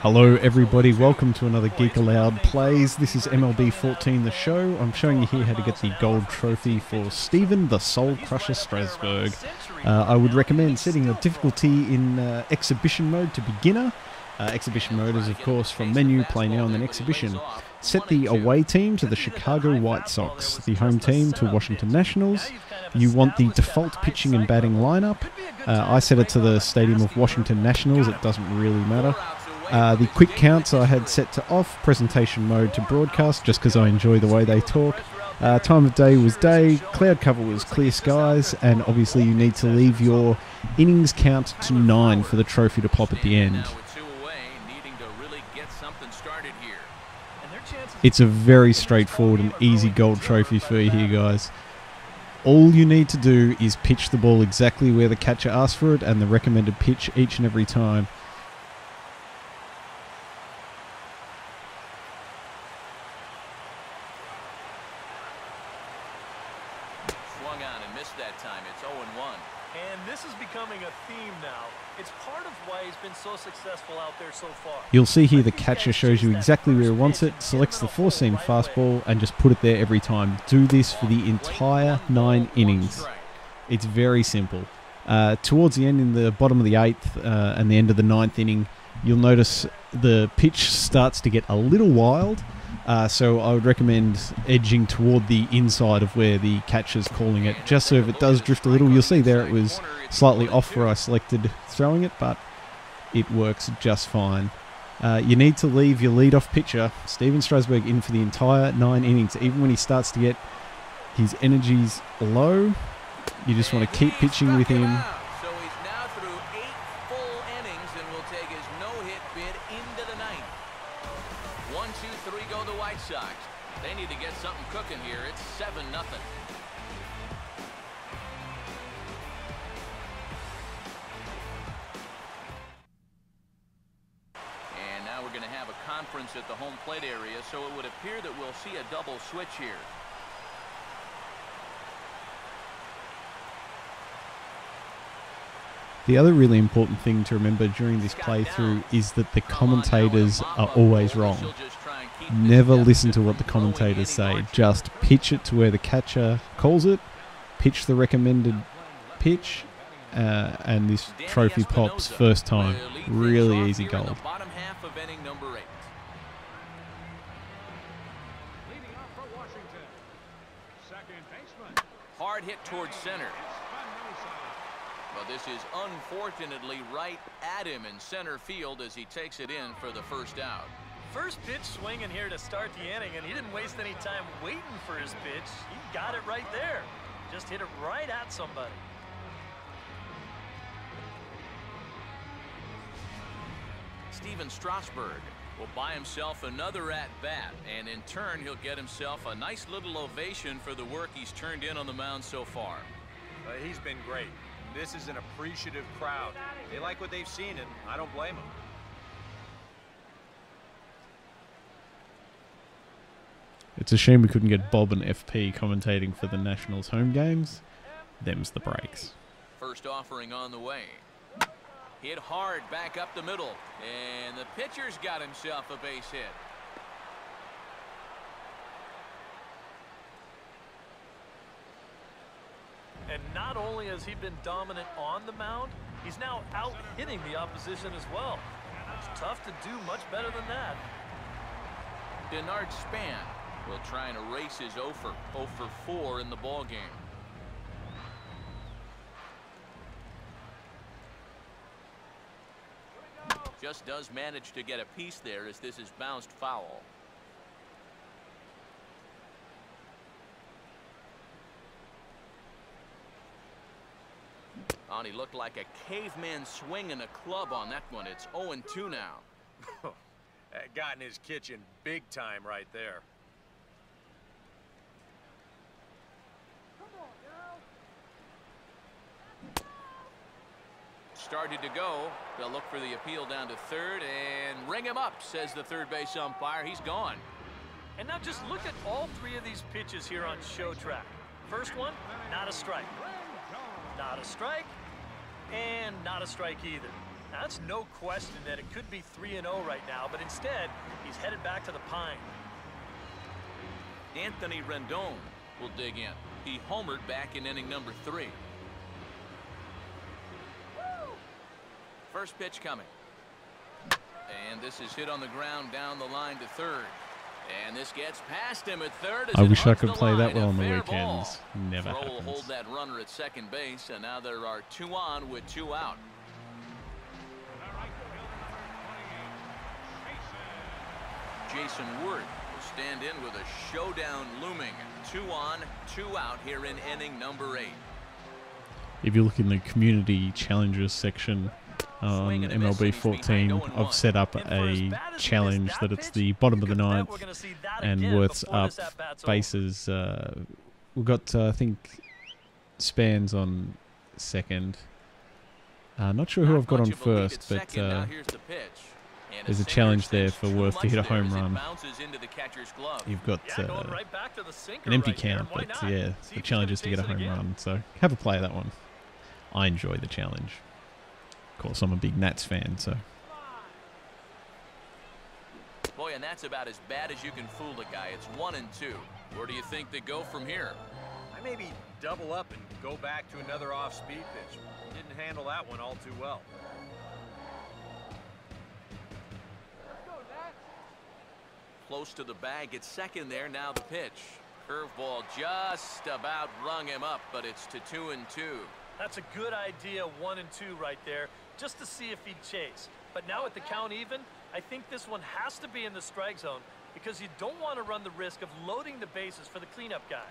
Hello everybody, welcome to another GeekAloud Plays. This is MLB 14 the show. I'm showing you here how to get the gold trophy for Steven the Soul Crusher Strasburg. I would recommend setting your difficulty in exhibition mode to beginner. Exhibition mode is of course from menu, play now and then exhibition. Set the away team to the Chicago White Sox, the home team to Washington Nationals. You want the default pitching and batting lineup. I set it to the Stadium of Washington Nationals, it doesn't really matter. The quick counts I had set to off, presentation mode to broadcast, just because I enjoy the way they talk. Time of day was day, cloud cover was clear skies, and obviously you need to leave your innings count to 9 for the trophy to pop at the end. It's a very straightforward and easy gold trophy for you here, guys. All you need to do is pitch the ball exactly where the catcher asks for it and the recommended pitch each and every time. Swung on and missed that time. It's 0-1. And this is becoming a theme now. It's part of why he's been so successful out there so far. You'll see here the catcher shows you exactly where he wants it, selects the four-seam fastball and just put it there every time. Do this for the entire 9 innings. It's very simple. Towards the end, in the bottom of the 8th and the end of the 9th inning, you'll notice the pitch starts to get a little wild. So I would recommend edging toward the inside of where the catcher's calling it, just so if it does drift a little, you'll see there it was slightly off where I selected throwing it, but it works just fine. You need to leave your leadoff pitcher, Steven Strasburg, in for the entire 9 innings. Even when he starts to get his energies low, you just want to keep pitching with him. So he's now through 8 full innings and will take his no-hit bid into the 9th. 1, 2, 3 go the White Sox. They need to get something cooking here. It's 7-0. And now we're going to have a conference at the home plate area, so it would appear that we'll see a double switch here. The other really important thing to remember during this playthrough is that the commentators are always wrong. Never listen to what the commentators say. Just pitch it to where the catcher calls it, pitch the recommended pitch, and this trophy pops first time. Really easy gold. Hard hit towards center. Well, this is unfortunately right at him in center field as he takes it in for the first out. First pitch swinging here to start the inning, and he didn't waste any time waiting for his pitch. He got it right there. Just hit it right at somebody. Steven Strasburg will buy himself another at-bat, and in turn he'll get himself a nice little ovation for the work he's turned in on the mound so far. He's been great. This is an appreciative crowd. They like what they've seen, and I don't blame them. It's a shame we couldn't get Bob and FP commentating for the Nationals home games. Them's the breaks. First offering on the way. Hit hard back up the middle, and the pitcher's got himself a base hit. And not only has he been dominant on the mound, he's now out hitting the opposition as well. It's tough to do much better than that. Denard Span will try and erase his 0 for 4 in the ball game. Just does manage to get a piece there as this is bounced foul. He looked like a caveman swinging a club on that one. It's 0-2 now. That got in his kitchen big time right there. Started to go. They'll look for the appeal down to third and ring him up, says the third base umpire. He's gone. And now just look at all 3 of these pitches here on show track. First one, not a strike. Not a strike. And not a strike either. That's no question that it could be 3-0 right now, but instead, he's headed back to the Pine. Anthony Rendon will dig in. He homered back in inning number 3. First pitch coming. And this is hit on the ground down the line to third. And this gets past him at third. I wish I could play that well on the weekends. Never happens. Will hold that runner at second base, and now there are 2 on with 2 out. Jason Ward will stand in with a showdown looming. 2 on, 2 out here in inning number 8. If you look in the community challenges section on MLB 14, I've set up a challenge that it's the bottom of the ninth and worths up bases. We've got, I think, Spans on second. Not sure who I've got on first, but there's a challenge there for worth to hit a home run. You've got an empty count, but yeah, the challenge is to get a home run. So have a play of that one. I enjoy the challenge. Of course, I'm a big Nats fan, so. Boy, and that's about as bad as you can fool a guy. It's 1 and 2. Where do you think they go from here? I maybe double up and go back to another off-speed pitch. Didn't handle that one all too well. Close to the bag at second there. Now the pitch. Curveball just about rung him up, but it's to 2 and 2. That's a good idea, 1 and 2 right there, just to see if he'd chase. But now at the count even, I think this one has to be in the strike zone because you don't want to run the risk of loading the bases for the cleanup guy.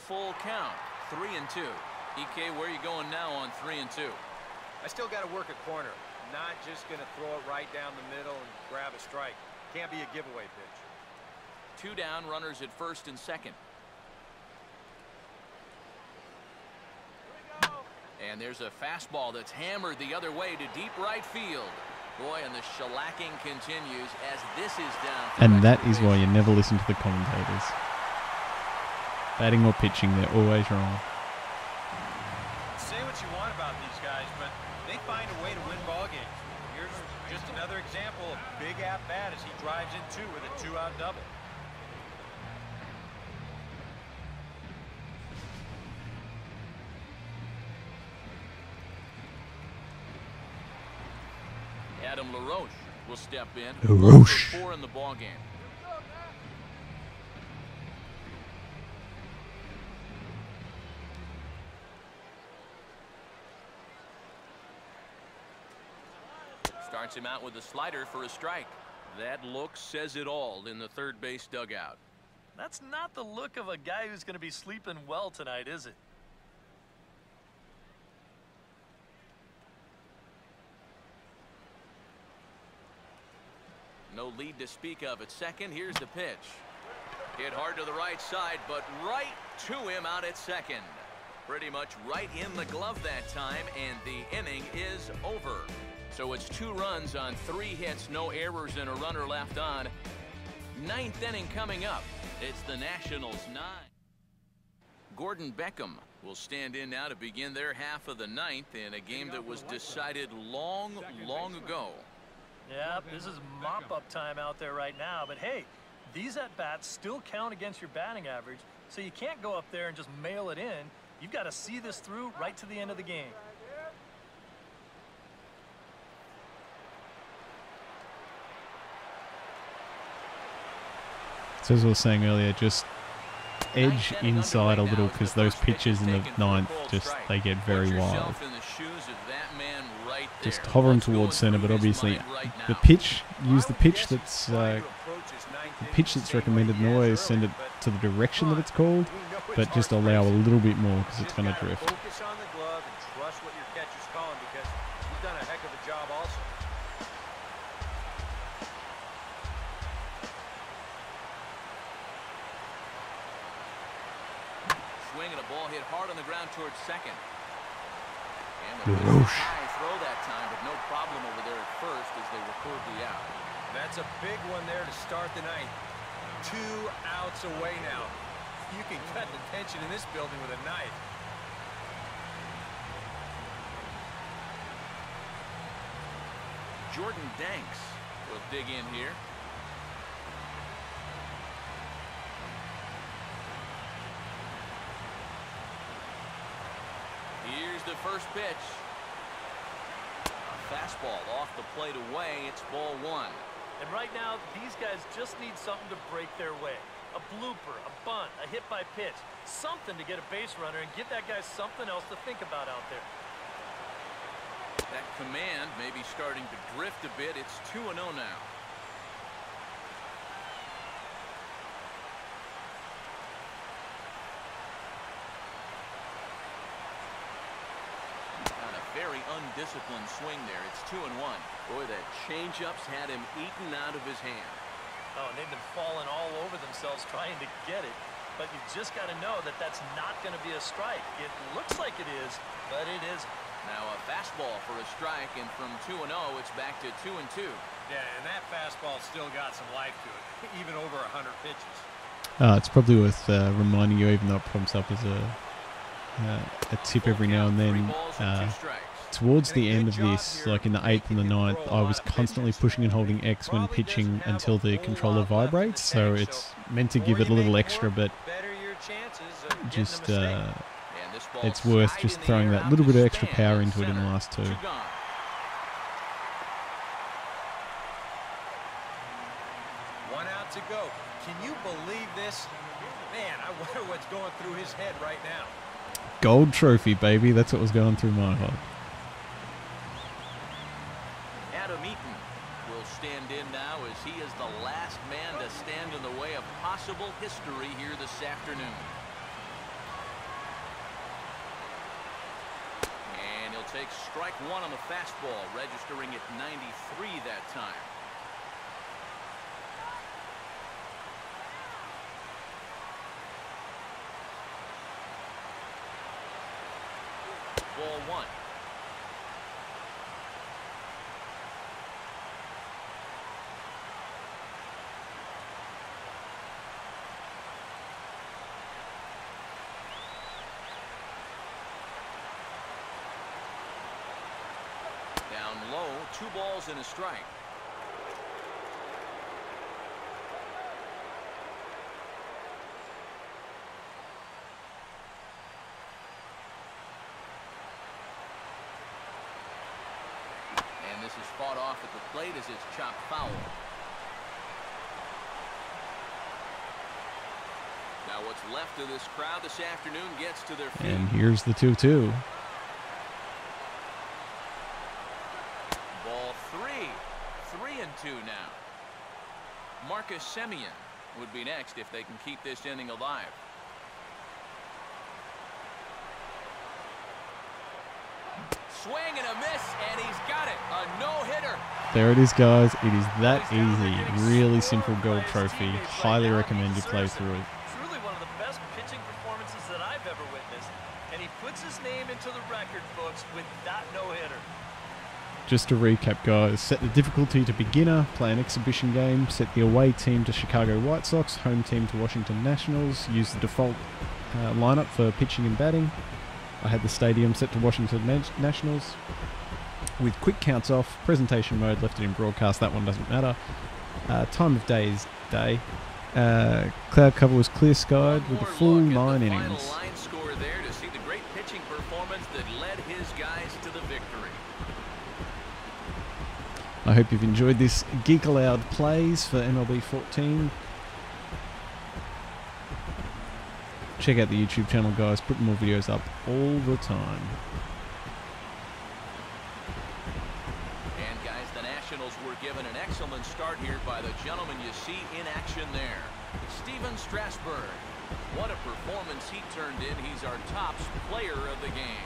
Full count, 3 and 2. EK, where are you going now on 3 and 2? I still got to work a corner. Not just going to throw it right down the middle and grab a strike. Can't be a giveaway pitch. 2 down, runners at first and second. And there's a fastball that's hammered the other way to deep right field. Boy, and the shellacking continues as this is down. And that is why you never listen to the commentators. Batting or pitching, they're always wrong. Say what you want about these guys, but they find a way to win ball games. Here's just another example of big at-bat as he drives in 2 with a 2-out double. Adam LaRoche will step in. LaRoche. 4 in the ball game. Starts him out with a slider for a strike. That look says it all in the third base dugout. That's not the look of a guy who's going to be sleeping well tonight, is it? No lead to speak of at second. Here's the pitch. Hit hard to the right side, but right to him out at second. Pretty much right in the glove that time, and the inning is over. So it's 2 runs on 3 hits, no errors, and a runner left on. 9th inning coming up. It's the Nationals 9. Gordon Beckham will stand in now to begin their half of the 9th in a game that was decided long, long ago. Yeah, this is mop-up time out there right now, but hey, these at-bats still count against your batting average, so you can't go up there and just mail it in. You've got to see this through right to the end of the game. So as I was saying earlier, just edge inside a little because those pitches in the 9th, just they get very wild. Just hover them towards center, but obviously the pitch, use the pitch that's recommended, and always send it to the direction that it's called, but just allow a little bit more because it's going to drift. Focus on the glove and trust what your catcher's calling because he's done a heck of a job also. Swing and a ball hit hard on the ground towards second. And the high throw that time, but no problem over there at first as they record the out. That's a big one there to start the 9th. 2 outs away now. You can cut the tension in this building with a knife. Jordan Danks will dig in here. Here's the first pitch. A fastball off the plate away. It's ball one. And right now, these guys just need something to break their way. A blooper, a bunt, a hit by pitch. Something to get a base runner and give that guy something else to think about out there. That command may be starting to drift a bit. It's 2-0 now. On a very undisciplined swing there. It's 2-1. Boy, that changeup's had him eaten out of his hand. Oh, and they've been falling all over themselves trying to get it. But you just got to know that that's not going to be a strike. It looks like it is, but it isn't. Now a fastball for a strike, and from 2-0, it's back to 2-2. Yeah, and that fastball still got some life to it, even over 100 pitches. It's probably worth reminding you, even though it prompts up as a tip every now and then. Towards the end of this, like in the 8th and the 9th, I was constantly pushing and holding X when pitching until the controller vibrates, so it's meant to give it a little extra, but just it's worth just throwing that little bit of extra power into it in the last two. One out to go. Can you believe this? Man, I wonder what's going through his head right now. Gold trophy, baby. That's what was going through my head. Stand in now as he is the last man to stand in the way of possible history here this afternoon. And he'll take strike one on the fastball, registering at 93 that time. Ball one. Down low, 2 balls and a strike. And this is fought off at the plate as it's chopped foul. Now what's left of this crowd this afternoon gets to their feet. And here's the 2-2. Ball 3-2 now. Marcus Semien would be next if they can keep this inning alive. Swing and a miss, and he's got it. A no-hitter. There it is, guys. It is that easy. Really simple gold trophy. Highly recommend you play through it. Truly one of the best pitching performances that I've ever witnessed. And he puts his name into the record books with that no-hitter. Just to recap, guys, set the difficulty to beginner, play an exhibition game, set the away team to Chicago White Sox, home team to Washington Nationals, use the default lineup for pitching and batting. I had the stadium set to Washington Nationals. With quick counts off, presentation mode, left it in broadcast, that one doesn't matter. Time of day is day. Cloud cover was clear skied with a full 9 innings. Line score there to see the great pitching performance that led his guys to the victory. I hope you've enjoyed this GeekAloud plays for MLB 14. Check out the YouTube channel, guys. Putting more videos up all the time. And guys, the Nationals were given an excellent start here by the gentleman you see in action there, Steven Strasburg. What a performance he turned in. He's our top player of the game.